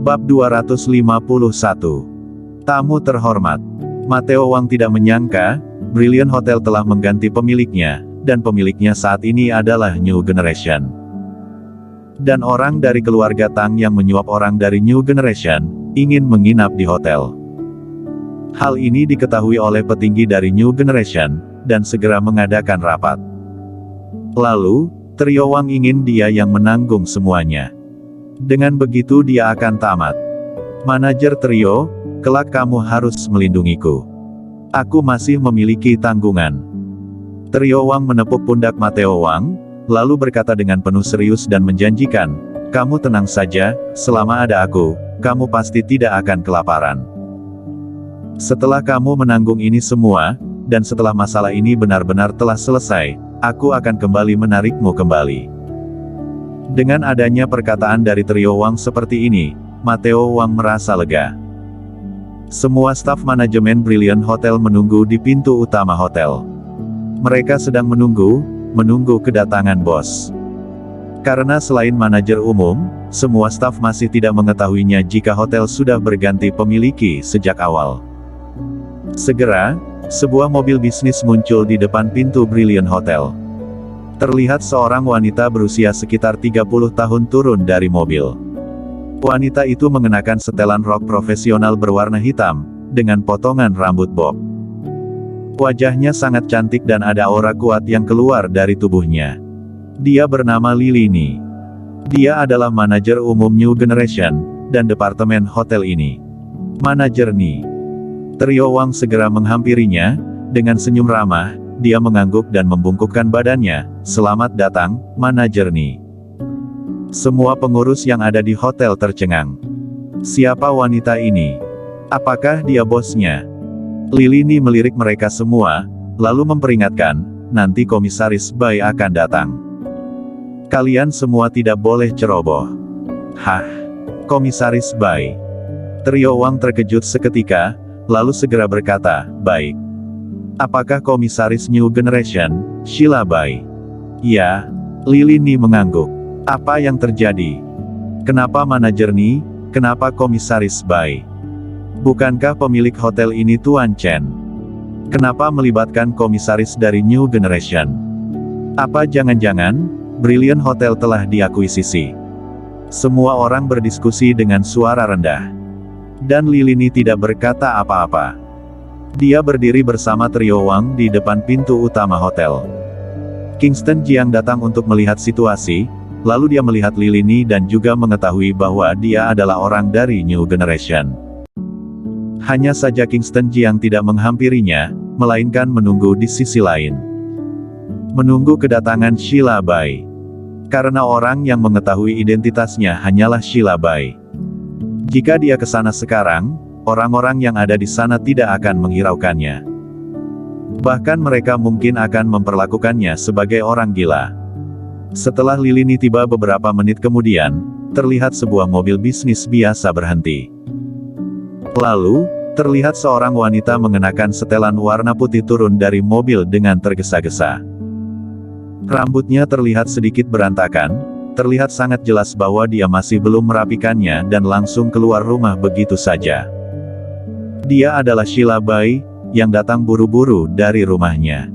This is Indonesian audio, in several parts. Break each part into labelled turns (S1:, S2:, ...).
S1: Bab 251. Tamu terhormat. Matteo Wang tidak menyangka, Brilliant Hotel telah mengganti pemiliknya, dan pemiliknya saat ini adalah New Generation. Dan orang dari keluarga Tang yang menyuap orang dari New Generation, ingin menginap di hotel. Hal ini diketahui oleh petinggi dari New Generation, dan segera mengadakan rapat. Lalu, trio Wang ingin dia yang menanggung semuanya. Dengan begitu dia akan tamat. Manajer trio, kelak kamu harus melindungiku. Aku masih memiliki tanggungan. Trio Wang menepuk pundak Matteo Wang, lalu berkata dengan penuh serius dan menjanjikan, kamu tenang saja, selama ada aku, kamu pasti tidak akan kelaparan. Setelah kamu menanggung ini semua, dan setelah masalah ini benar-benar telah selesai, aku akan kembali menarikmu kembali. Dengan adanya perkataan dari trio Wang seperti ini, Matteo Wang merasa lega. Semua staf manajemen Brilliant Hotel menunggu di pintu utama hotel. Mereka sedang menunggu kedatangan bos. Karena selain manajer umum, semua staf masih tidak mengetahuinya jika hotel sudah berganti pemiliki sejak awal. Segera, sebuah mobil bisnis muncul di depan pintu Brilliant Hotel. Terlihat seorang wanita berusia sekitar 30 tahun turun dari mobil. Wanita itu mengenakan setelan rok profesional berwarna hitam, dengan potongan rambut bob. Wajahnya sangat cantik dan ada aura kuat yang keluar dari tubuhnya. Dia bernama Lilini. Dia adalah manajer umum New Generation, dan departemen hotel ini. Manajer Ni. Trio Wang segera menghampirinya, dengan senyum ramah, dia mengangguk dan membungkukkan badannya, selamat datang, manajer Ni. Semua pengurus yang ada di hotel tercengang. Siapa wanita ini? Apakah dia bosnya? Lilini melirik mereka semua, lalu memperingatkan, nanti komisaris Bai akan datang. Kalian semua tidak boleh ceroboh. Hah? Komisaris Bai? Trio Wang terkejut seketika, lalu segera berkata, baik. Apakah komisaris New Generation, Sheila Bai? Ya. Lilini mengangguk. Apa yang terjadi? Kenapa manajer Ni? Kenapa komisaris Bai? Bukankah pemilik hotel ini Tuan Chen? Kenapa melibatkan komisaris dari New Generation? Apa jangan-jangan, Brilliant Hotel telah diakuisisi? Semua orang berdiskusi dengan suara rendah. Dan Lilini tidak berkata apa-apa. Dia berdiri bersama trio Wang di depan pintu utama hotel. Kingston Jiang datang untuk melihat situasi, lalu dia melihat Lilini dan juga mengetahui bahwa dia adalah orang dari New Generation. Hanya saja Kingston Jiang tidak menghampirinya, melainkan menunggu di sisi lain. Menunggu kedatangan Sheila Bai. Karena orang yang mengetahui identitasnya hanyalah Sheila Bai. Jika dia ke sana sekarang, orang-orang yang ada di sana tidak akan menghiraukannya. Bahkan mereka mungkin akan memperlakukannya sebagai orang gila. Setelah Lilini tiba beberapa menit kemudian, terlihat sebuah mobil bisnis biasa berhenti. Lalu, terlihat seorang wanita mengenakan setelan warna putih turun dari mobil dengan tergesa-gesa. Rambutnya terlihat sedikit berantakan, terlihat sangat jelas bahwa dia masih belum merapikannya dan langsung keluar rumah begitu saja. Dia adalah Sheila Bai, yang datang buru-buru dari rumahnya.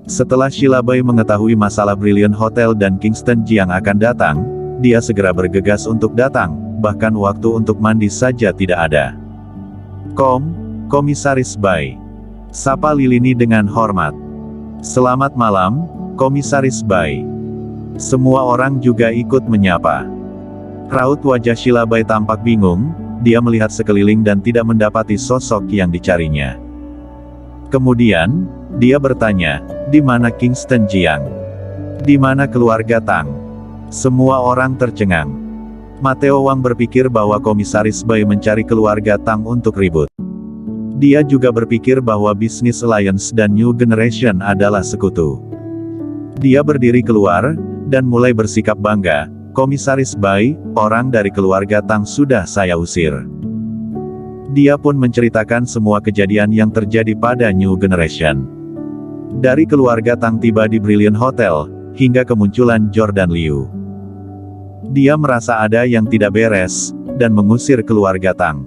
S1: Setelah Sheila Bai mengetahui masalah Brilliant Hotel dan Kingston Jiang akan datang, dia segera bergegas untuk datang, bahkan waktu untuk mandi saja tidak ada. Komisaris Bai. Sapa Lilini dengan hormat. Selamat malam, Komisaris Bai. Semua orang juga ikut menyapa. Raut wajah Sheila Bai tampak bingung, dia melihat sekeliling dan tidak mendapati sosok yang dicarinya. Kemudian, dia bertanya, di mana Kingston Jiang? Di mana keluarga Tang? Semua orang tercengang. Matteo Wang berpikir bahwa komisaris Bai mencari keluarga Tang untuk ribut. Dia juga berpikir bahwa Business Alliance dan New Generation adalah sekutu. Dia berdiri keluar, dan mulai bersikap bangga, Komisaris Bai, orang dari keluarga Tang sudah saya usir. Dia pun menceritakan semua kejadian yang terjadi pada New Generation. Dari keluarga Tang tiba di Brilliant Hotel, hingga kemunculan Jordan Liu. Dia merasa ada yang tidak beres, dan mengusir keluarga Tang.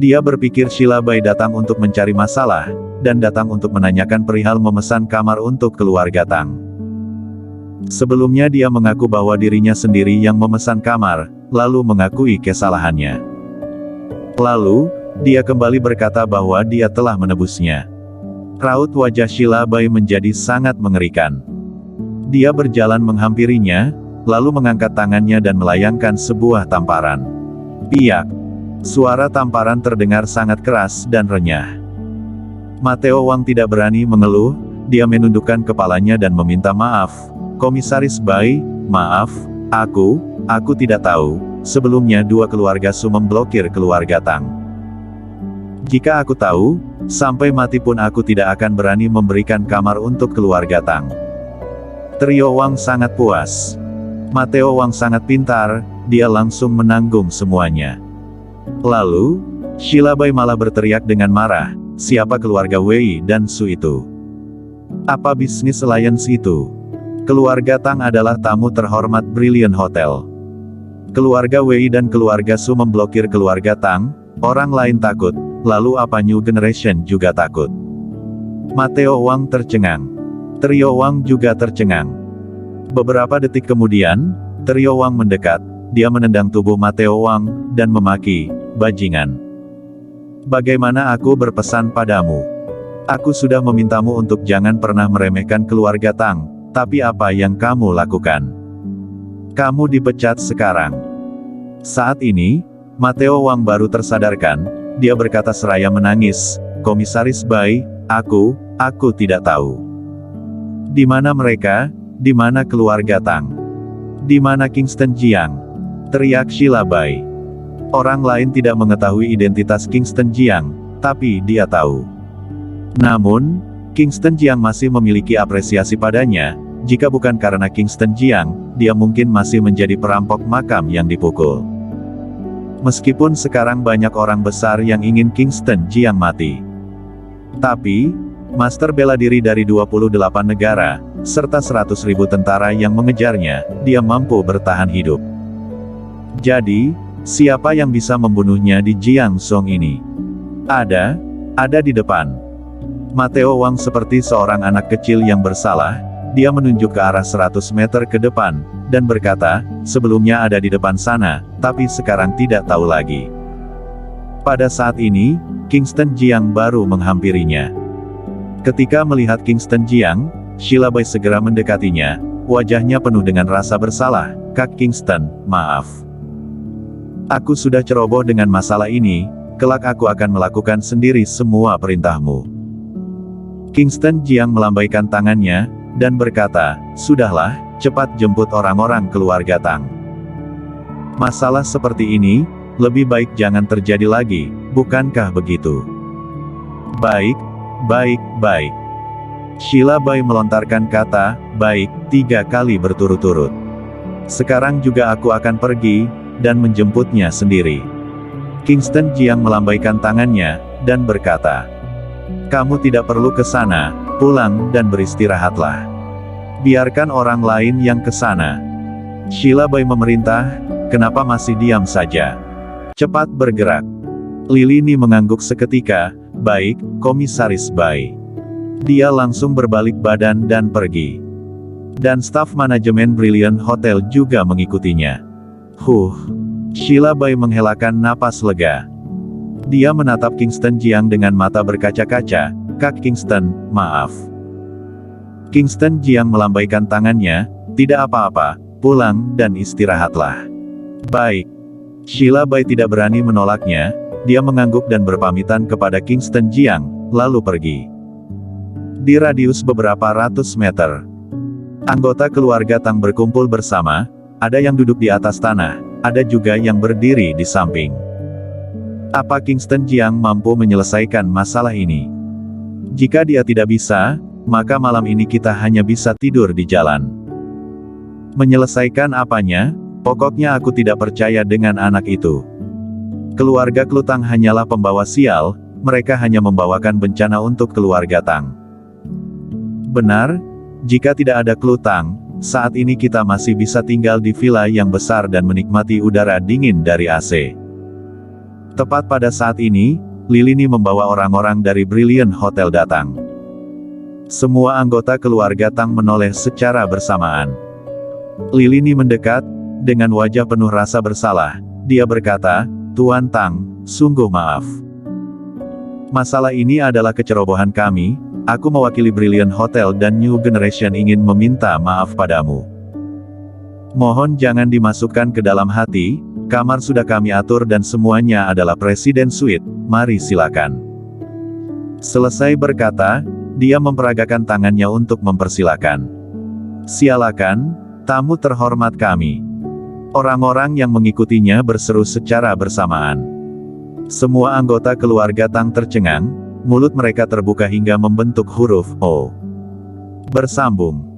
S1: Dia berpikir Sheila Bai datang untuk mencari masalah, dan datang untuk menanyakan perihal memesan kamar untuk keluarga Tang. Sebelumnya dia mengaku bahwa dirinya sendiri yang memesan kamar, lalu mengakui kesalahannya. Lalu, dia kembali berkata bahwa dia telah menebusnya. Raut wajah Sheila Bai menjadi sangat mengerikan. Dia berjalan menghampirinya, lalu mengangkat tangannya dan melayangkan sebuah tamparan. Piak! Suara tamparan terdengar sangat keras dan renyah. Mateo Wang tidak berani mengeluh, dia menundukkan kepalanya dan meminta maaf. Komisaris Bai, maaf, aku tidak tahu, sebelumnya dua keluarga Su memblokir keluarga Tang. Jika aku tahu, sampai mati pun aku tidak akan berani memberikan kamar untuk keluarga Tang. Trio Wang sangat puas. Mateo Wang sangat pintar, dia langsung menanggung semuanya. Lalu, Sheila Bai malah berteriak dengan marah, siapa keluarga Wei dan Su itu? Apa bisnis alliance itu? Keluarga Tang adalah tamu terhormat Brilliant Hotel. Keluarga Wei dan keluarga Su memblokir keluarga Tang, orang lain takut, lalu apa New Generation juga takut? Mateo Wang tercengang. Trio Wang juga tercengang. Beberapa detik kemudian, Trio Wang mendekat, dia menendang tubuh Mateo Wang, dan memaki, bajingan. Bagaimana aku berpesan padamu? Aku sudah memintamu untuk jangan pernah meremehkan keluarga Tang, tapi apa yang kamu lakukan? Kamu dipecat sekarang. Saat ini, Mateo Wang baru tersadarkan, dia berkata seraya menangis, Komisaris Bai, aku tidak tahu. Di mana mereka? Di mana keluarga Tang? Di mana Kingston Jiang? Teriak Sheila Bai. Orang lain tidak mengetahui identitas Kingston Jiang, tapi dia tahu. Namun, Kingston Jiang masih memiliki apresiasi padanya, jika bukan karena Kingston Jiang, dia mungkin masih menjadi perampok makam yang dipukul. Meskipun sekarang banyak orang besar yang ingin Kingston Jiang mati. Tapi, master bela diri dari 28 negara, serta 100.000 tentara yang mengejarnya, dia mampu bertahan hidup. Jadi, siapa yang bisa membunuhnya di Jiangsong ini? Ada di depan. Mateo Wang seperti seorang anak kecil yang bersalah, dia menunjuk ke arah 100 meter ke depan, dan berkata, sebelumnya ada di depan sana, tapi sekarang tidak tahu lagi. Pada saat ini, Kingston Jiang baru menghampirinya. Ketika melihat Kingston Jiang, Sheila Bai segera mendekatinya, wajahnya penuh dengan rasa bersalah, Kak Kingston, maaf. Aku sudah ceroboh dengan masalah ini, kelak aku akan melakukan sendiri semua perintahmu. Kingston Jiang melambaikan tangannya, dan berkata, sudahlah, cepat jemput orang-orang keluarga Tang. Masalah seperti ini, lebih baik jangan terjadi lagi, bukankah begitu? Baik. Sheila Bai melontarkan kata, baik, 3 kali berturut-turut. Sekarang juga aku akan pergi, dan menjemputnya sendiri. Kingston Jiang melambaikan tangannya, dan berkata, kamu tidak perlu ke sana, pulang dan beristirahatlah. Biarkan orang lain yang ke sana. Sheila Bai memerintah, kenapa masih diam saja? Cepat bergerak. Lilini mengangguk seketika, baik, Komisaris Bai. Dia langsung berbalik badan dan pergi. Dan staf manajemen Brilliant Hotel juga mengikutinya. Sheila Bai menghelakan napas lega. Dia menatap Kingston Jiang dengan mata berkaca-kaca, Kak Kingston, maaf. Kingston Jiang melambaikan tangannya, tidak apa-apa, pulang dan istirahatlah. Baik. Sheila Bai tidak berani menolaknya, dia mengangguk dan berpamitan kepada Kingston Jiang, lalu pergi. Di radius beberapa ratus meter, anggota keluarga Tang berkumpul bersama, ada yang duduk di atas tanah, ada juga yang berdiri di samping. Apa Kingston Jiang mampu menyelesaikan masalah ini? Jika dia tidak bisa, maka malam ini kita hanya bisa tidur di jalan. Menyelesaikan apanya? Pokoknya aku tidak percaya dengan anak itu. Keluarga Klutang hanyalah pembawa sial, mereka hanya membawakan bencana untuk keluarga Tang. Benar, jika tidak ada Klutang, saat ini kita masih bisa tinggal di villa yang besar dan menikmati udara dingin dari AC. Tepat pada saat ini, Lilini membawa orang-orang dari Brilliant Hotel datang. Semua anggota keluarga Tang menoleh secara bersamaan. Lilini mendekat, dengan wajah penuh rasa bersalah. Dia berkata, "Tuan Tang, sungguh maaf. Masalah ini adalah kecerobohan kami. Aku mewakili Brilliant Hotel dan New Generation ingin meminta maaf padamu. Mohon jangan dimasukkan ke dalam hati, kamar sudah kami atur dan semuanya adalah Presiden Suite, mari silakan." Selesai berkata, dia memperagakan tangannya untuk mempersilakan. "Silakan, tamu terhormat kami." Orang-orang yang mengikutinya berseru secara bersamaan. Semua anggota keluarga Tang tercengang, mulut mereka terbuka hingga membentuk huruf O. Bersambung.